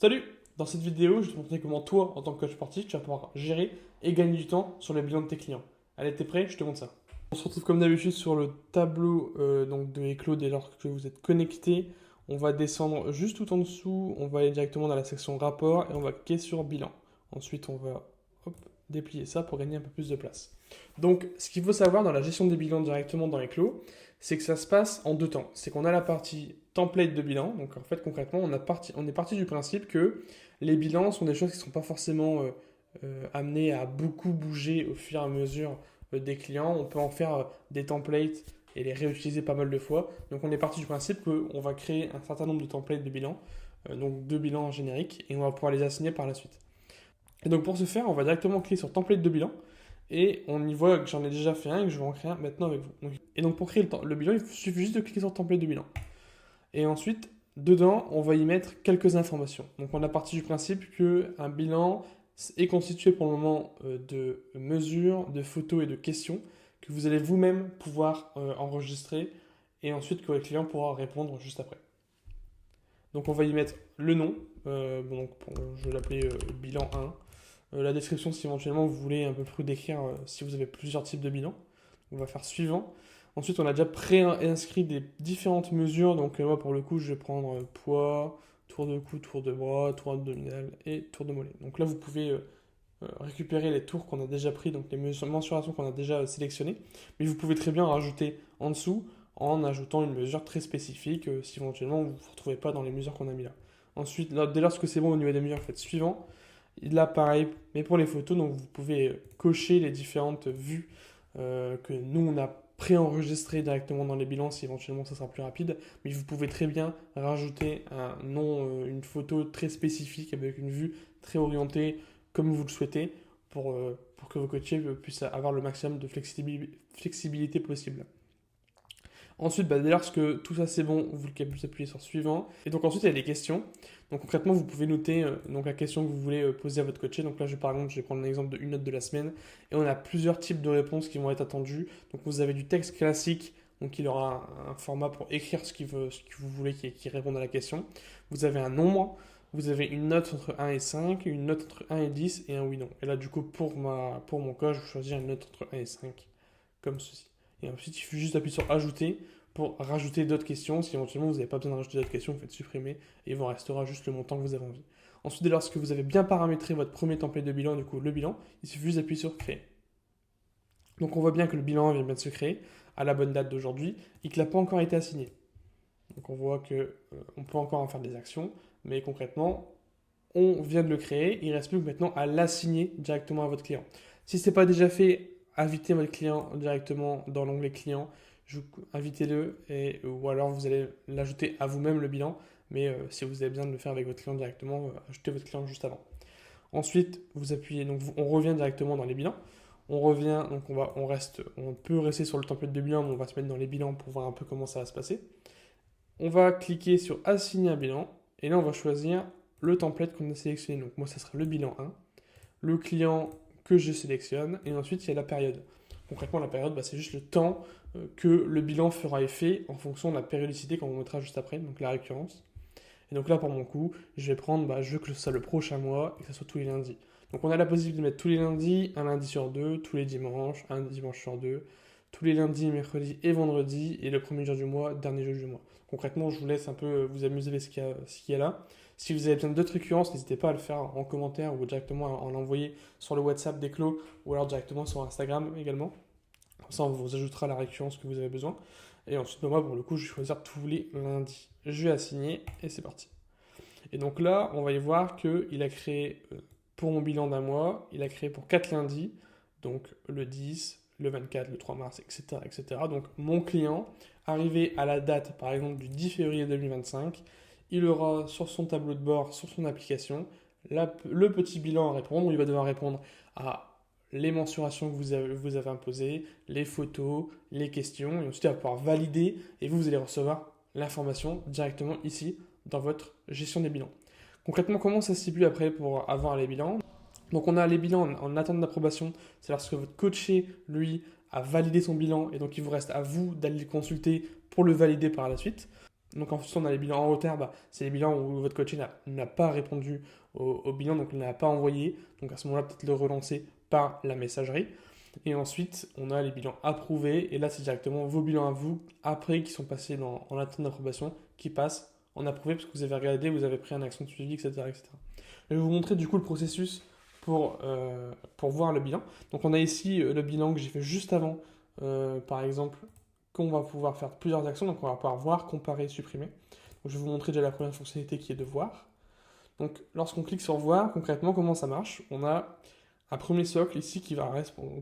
Salut! Dans cette vidéo, je vais te montrer comment toi, en tant que coach sportif, tu vas pouvoir gérer et gagner du temps sur les bilans de tes clients. Allez, t'es prêt? Je te montre ça. On se retrouve comme d'habitude sur le tableau donc de Eclos dès lors que vous êtes connecté. On va descendre juste tout en dessous, on va aller directement dans la section rapport et on va cliquer sur bilan. Ensuite, on va hop, déplier ça pour gagner un peu plus de place. Donc, ce qu'il faut savoir dans la gestion des bilans directement dans Eclos, c'est que ça se passe en deux temps. C'est qu'on a la partie template de bilan. Donc en fait concrètement, on est parti du principe que les bilans sont des choses qui ne sont pas forcément amenées à beaucoup bouger au fur et à mesure des clients. On peut en faire des templates et les réutiliser pas mal de fois. Donc on est parti du principe qu'on va créer un certain nombre de templates de bilan, donc deux bilans génériques, et on va pouvoir les assigner par la suite. Et donc pour ce faire, on va directement cliquer sur template de bilan. Et on y voit que j'en ai déjà fait un et que je vais en créer un maintenant avec vous. Et donc pour créer le bilan, il suffit juste de cliquer sur template de bilan. Et ensuite, dedans, on va y mettre quelques informations. Donc on a parti du principe qu'un bilan est constitué pour le moment de mesures, de photos et de questions que vous allez vous-même pouvoir enregistrer et ensuite que le client pourra répondre juste après. Donc on va y mettre le nom, je vais l'appeler bilan 1. La description si éventuellement vous voulez un peu plus décrire si vous avez plusieurs types de bilans. On va faire suivant. Ensuite, on a déjà pré-inscrit des différentes mesures. Donc, moi, pour le coup, je vais prendre poids, tour de cou, tour de bras, tour abdominal et tour de mollet. Donc là, vous pouvez récupérer les tours qu'on a déjà pris, donc les mensurations qu'on a déjà sélectionnées. Mais vous pouvez très bien rajouter en dessous en ajoutant une mesure très spécifique si éventuellement vous ne vous retrouvez pas dans les mesures qu'on a mis là. Ensuite, là, dès lors que c'est bon au niveau des mesures, faites suivant. Là, pareil, mais pour les photos, donc vous pouvez cocher les différentes vues que nous, on a préenregistrées directement dans les bilans si éventuellement ça sera plus rapide. Mais vous pouvez très bien rajouter un nom, une photo très spécifique avec une vue très orientée comme vous le souhaitez pour que vos coachés puissent avoir le maximum de flexibilité possible. Ensuite, dès lors que tout ça c'est bon, vous appuyez sur suivant. Et donc ensuite, il y a des questions. Donc concrètement, vous pouvez noter donc la question que vous voulez poser à votre coaché. Donc là, par exemple, je vais prendre l'exemple d'une note de la semaine. Et on a plusieurs types de réponses qui vont être attendues. Donc vous avez du texte classique. Donc il aura un format pour écrire ce que vous voulez qui réponde à la question. Vous avez un nombre. Vous avez une note entre 1 et 5, une note entre 1 et 10 et un oui-non. Et là, du coup, pour mon cas, je vais choisir une note entre 1 et 5, comme ceci. Et ensuite, il suffit juste d'appuyer sur ajouter pour rajouter d'autres questions. Si éventuellement vous n'avez pas besoin de rajouter d'autres questions, vous faites supprimer et il vous restera juste le montant que vous avez envie. Ensuite, dès lors que vous avez bien paramétré votre premier template de bilan, du coup le bilan, il suffit juste d'appuyer sur créer. Donc on voit bien que le bilan vient bien de se créer à la bonne date d'aujourd'hui et qu'il n'a pas encore été assigné. Donc on voit qu'on peut encore en faire des actions, mais concrètement, on vient de le créer, il ne reste plus que maintenant à l'assigner directement à votre client. Si ce n'est pas déjà fait, invitez votre client directement dans l'onglet client, invitez-le ou alors vous allez l'ajouter à vous-même le bilan, mais si vous avez besoin de le faire avec votre client directement, ajoutez votre client juste avant. Ensuite, vous appuyez, donc on revient directement dans les bilans. On revient, donc on peut rester sur le template de bilan, mais on va se mettre dans les bilans pour voir un peu comment ça va se passer. On va cliquer sur assigner un bilan, et là on va choisir le template qu'on a sélectionné. Donc moi, ça sera le bilan 1, le client que je sélectionne, et ensuite il y a la période. Concrètement, la période, c'est juste le temps que le bilan fera effet en fonction de la périodicité qu'on vous mettra juste après, donc la récurrence. Et donc là, pour mon coup, je vais prendre, je veux que ce soit le prochain mois et que ce soit tous les lundis. Donc on a la possibilité de mettre tous les lundis, un lundi sur deux, tous les dimanches, un dimanche sur deux, tous les lundis, mercredis et vendredis, et le premier jour du mois, dernier jour du mois. Concrètement, je vous laisse un peu vous amuser avec ce qu'il y a là. Si vous avez besoin d'autres récurrences, n'hésitez pas à le faire en commentaire ou directement à l'envoyer sur le WhatsApp d'Eclos ou alors directement sur Instagram également. Comme ça, on vous ajoutera la récurrence que vous avez besoin. Et ensuite, moi, pour le coup, je vais choisir tous les lundis. Je vais assigner et c'est parti. Et donc là, on va y voir qu'il a créé pour mon bilan d'un mois, il a créé pour 4 lundis, donc le 10, le 24, le 3 mars, etc. etc. Donc mon client, arrivé à la date, par exemple, du 10 février 2025, il aura sur son tableau de bord, sur son application, le petit bilan à répondre, où il va devoir répondre à les mensurations que vous avez imposées, les photos, les questions, et ensuite il va pouvoir valider, et vous allez recevoir l'information directement ici, dans votre gestion des bilans. Concrètement, comment ça se stipule après pour avoir les bilans? Donc on a les bilans en attente d'approbation, c'est lorsque votre coaché, lui, a validé son bilan, et donc il vous reste à vous d'aller le consulter pour le valider par la suite. Donc ensuite, on a les bilans en retard, c'est les bilans où votre coaché n'a pas répondu au bilan, donc il n'a pas envoyé. Donc à ce moment-là, peut-être le relancer par la messagerie. Et ensuite, on a les bilans approuvés. Et là, c'est directement vos bilans à vous, après, qui sont passés en attente d'approbation, qui passent en approuvé, parce que vous avez regardé, vous avez pris une action de suivi, etc., etc. Je vais vous montrer du coup le processus pour voir le bilan. Donc on a ici le bilan que j'ai fait juste avant, par exemple, qu'on va pouvoir faire plusieurs actions. Donc on va pouvoir voir, comparer, supprimer. Donc je vais vous montrer déjà la première fonctionnalité qui est de voir. Donc lorsqu'on clique sur voir, concrètement comment ça marche, on a un premier socle ici qui va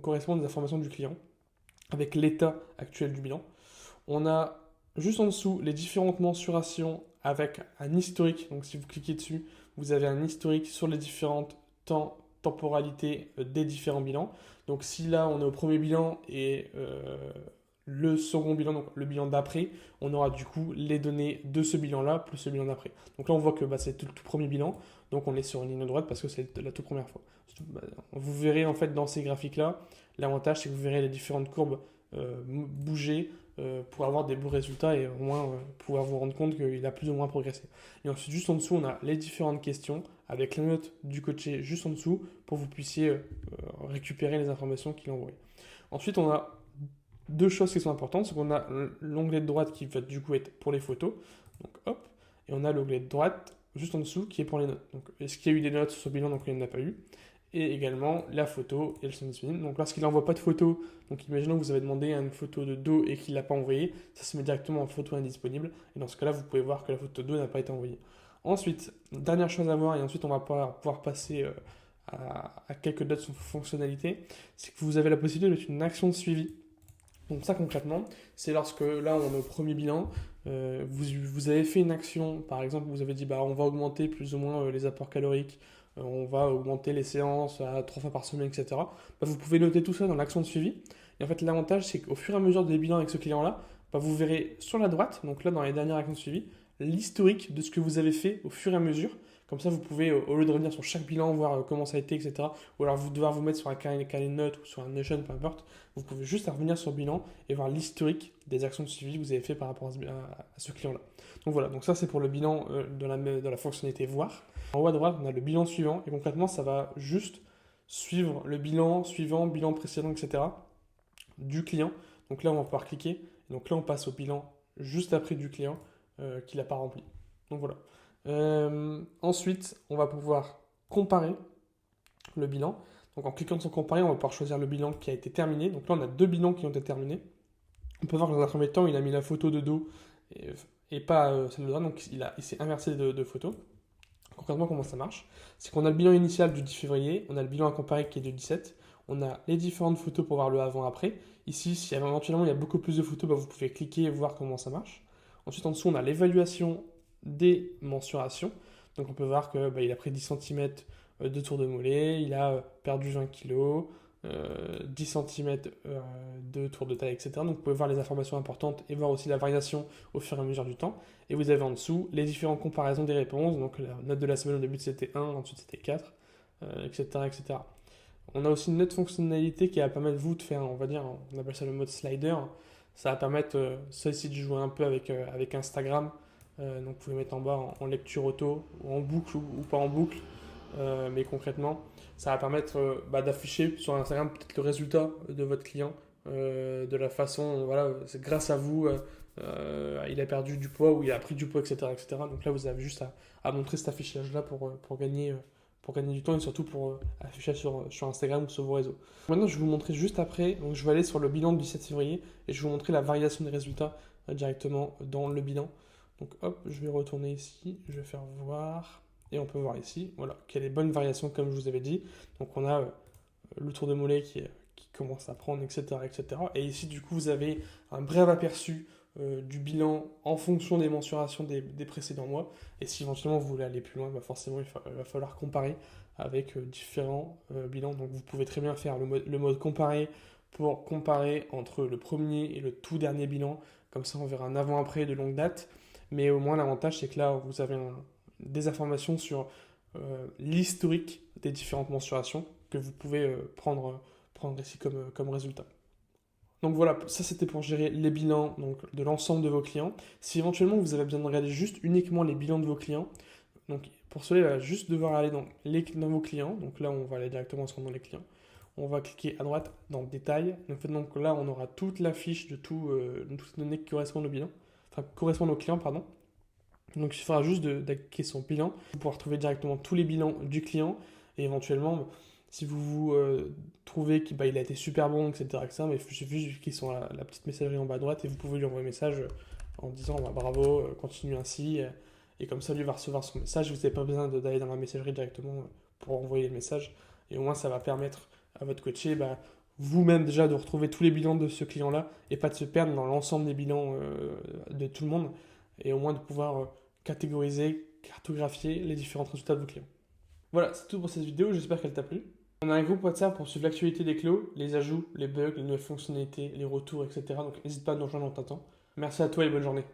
correspondre aux informations du client avec l'état actuel du bilan. On a juste en dessous les différentes mensurations avec un historique. Donc si vous cliquez dessus, vous avez un historique sur les différentes temporalités des différents bilans. Donc si là on est au premier bilan et le second bilan, donc le bilan d'après, on aura du coup les données de ce bilan-là plus ce bilan d'après. Donc là on voit que c'est le tout premier bilan, donc on est sur une ligne droite parce que c'est la toute première fois. Vous verrez en fait dans ces graphiques-là, l'avantage c'est que vous verrez les différentes courbes bouger pour avoir des beaux résultats et au moins pouvoir vous rendre compte qu'il a plus ou moins progressé. Et ensuite, juste en dessous, on a les différentes questions avec la note du coaché juste en dessous pour que vous puissiez récupérer les informations qu'il a envoyées. Ensuite, on a deux choses qui sont importantes, c'est qu'on a l'onglet de droite qui va du coup être pour les photos, donc hop, et on a l'onglet de droite juste en dessous qui est pour les notes. Donc est-ce qu'il y a eu des notes sur ce bilan, donc il n'y en a pas eu, et également la photo, et elles sont disponibles. Donc lorsqu'il n'envoie pas de photo, donc imaginons que vous avez demandé une photo de dos et qu'il ne l'a pas envoyée, ça se met directement en photo indisponible, et dans ce cas-là, vous pouvez voir que la photo de dos n'a pas été envoyée. Ensuite, dernière chose à voir, et ensuite on va pouvoir passer à quelques d'autres fonctionnalités, c'est que vous avez la possibilité de mettre une action de suivi. Donc ça concrètement, c'est lorsque là on est au premier bilan, vous avez fait une action, par exemple vous avez dit on va augmenter plus ou moins les apports caloriques, on va augmenter les séances à 3 fois par semaine, etc. Vous pouvez noter tout ça dans l'action de suivi. Et en fait l'avantage c'est qu'au fur et à mesure des bilans avec ce client-là, vous verrez sur la droite, donc là dans les dernières actions de suivi, l'historique de ce que vous avez fait au fur et à mesure. Comme ça, vous pouvez, au lieu de revenir sur chaque bilan, voir comment ça a été, etc., ou alors vous devoir vous mettre sur un carnet de notes ou sur un Notion, peu importe, vous pouvez juste revenir sur le bilan et voir l'historique des actions de suivi que vous avez fait par rapport à ce client-là. Donc voilà, donc ça c'est pour le bilan de la fonctionnalité voir. En haut à droite, on a le bilan suivant, et concrètement, ça va juste suivre le bilan suivant, bilan précédent, etc., du client. Donc là, on va pouvoir cliquer, et donc là, on passe au bilan juste après du client qu'il n'a pas rempli. Donc voilà. Ensuite, on va pouvoir comparer le bilan. Donc en cliquant sur comparer, on va pouvoir choisir le bilan qui a été terminé. Donc là, on a deux bilans qui ont été terminés. On peut voir que dans un premier temps, il a mis la photo de dos et pas celle de droite. Donc il s'est inversé de photos. Concrètement, comment ça marche? C'est qu'on a le bilan initial du 10 février, on a le bilan à comparer qui est du 17, on a les différentes photos pour voir le avant-après. Ici, si éventuellement il y a beaucoup plus de photos, vous pouvez cliquer et voir comment ça marche. Ensuite, en dessous, on a l'évaluation des mensurations. Donc on peut voir qu'il a pris 10 cm de tour de mollet, il a perdu 20 kg, 10 cm de tour de taille, etc. Donc vous pouvez voir les informations importantes et voir aussi la variation au fur et à mesure du temps. Et vous avez en dessous les différentes comparaisons des réponses. Donc la note de la semaine au début c'était 1, ensuite c'était 4, etc., etc. On a aussi une autre fonctionnalité qui va permettre vous de faire, on va dire, on appelle ça le mode slider. Ça va permettre, ça ici, de jouer un peu avec Instagram. Donc vous pouvez mettre en bas en lecture auto, ou en boucle ou pas en boucle. Mais concrètement, ça va permettre d'afficher sur Instagram peut-être le résultat de votre client de la façon, voilà, c'est grâce à vous, il a perdu du poids ou il a pris du poids, etc., etc. Donc là, vous avez juste à montrer cet affichage-là pour gagner du temps et surtout pour afficher sur Instagram ou sur vos réseaux. Maintenant, je vais vous montrer juste après, donc je vais aller sur le bilan du 17 février et je vais vous montrer la variation des résultats directement dans le bilan. Donc hop, je vais retourner ici, je vais faire voir. Et on peut voir ici, voilà, qu'il y a des bonnes variations comme je vous avais dit. Donc on a le tour de mollet qui commence à prendre, etc., etc. Et ici, du coup, vous avez un bref aperçu du bilan en fonction des mensurations des précédents mois. Et si éventuellement vous voulez aller plus loin, forcément, il va falloir comparer avec différents bilans. Donc vous pouvez très bien faire le mode comparer pour comparer entre le premier et le tout dernier bilan. Comme ça, on verra un avant-après de longue date. Mais au moins, l'avantage, c'est que là, vous avez des informations sur l'historique des différentes mensurations que vous pouvez prendre ici comme résultat. Donc voilà, ça c'était pour gérer les bilans donc, de l'ensemble de vos clients. Si éventuellement vous avez besoin de regarder juste uniquement les bilans de vos clients, donc pour cela, il va juste devoir aller dans vos clients. Donc là, on va aller directement dans les clients. On va cliquer à droite dans Détails. Donc là, on aura toute la fiche de toutes les données qui correspondent au bilan, enfin correspondent au client, pardon. Donc il suffira juste d'acquérir son bilan pour pouvoir trouver directement tous les bilans du client et éventuellement, si vous trouvez qu'il a été super bon, etc., mais il suffit juste qu'ils sont la petite messagerie en bas à droite et vous pouvez lui envoyer un message en disant bravo, continue ainsi. Et comme ça, lui va recevoir son message. Vous n'avez pas besoin d'aller dans la messagerie directement pour envoyer le message. Et au moins, ça va permettre à votre coaché, vous-même déjà, de retrouver tous les bilans de ce client-là et pas de se perdre dans l'ensemble des bilans de tout le monde. Et au moins de pouvoir catégoriser, cartographier les différents résultats de vos clients. Voilà, c'est tout pour cette vidéo. J'espère qu'elle t'a plu. On a un groupe WhatsApp pour suivre l'actualité des clos, les ajouts, les bugs, les nouvelles fonctionnalités, les retours, etc. Donc n'hésite pas à nous rejoindre en t'attendant. Merci à toi et bonne journée.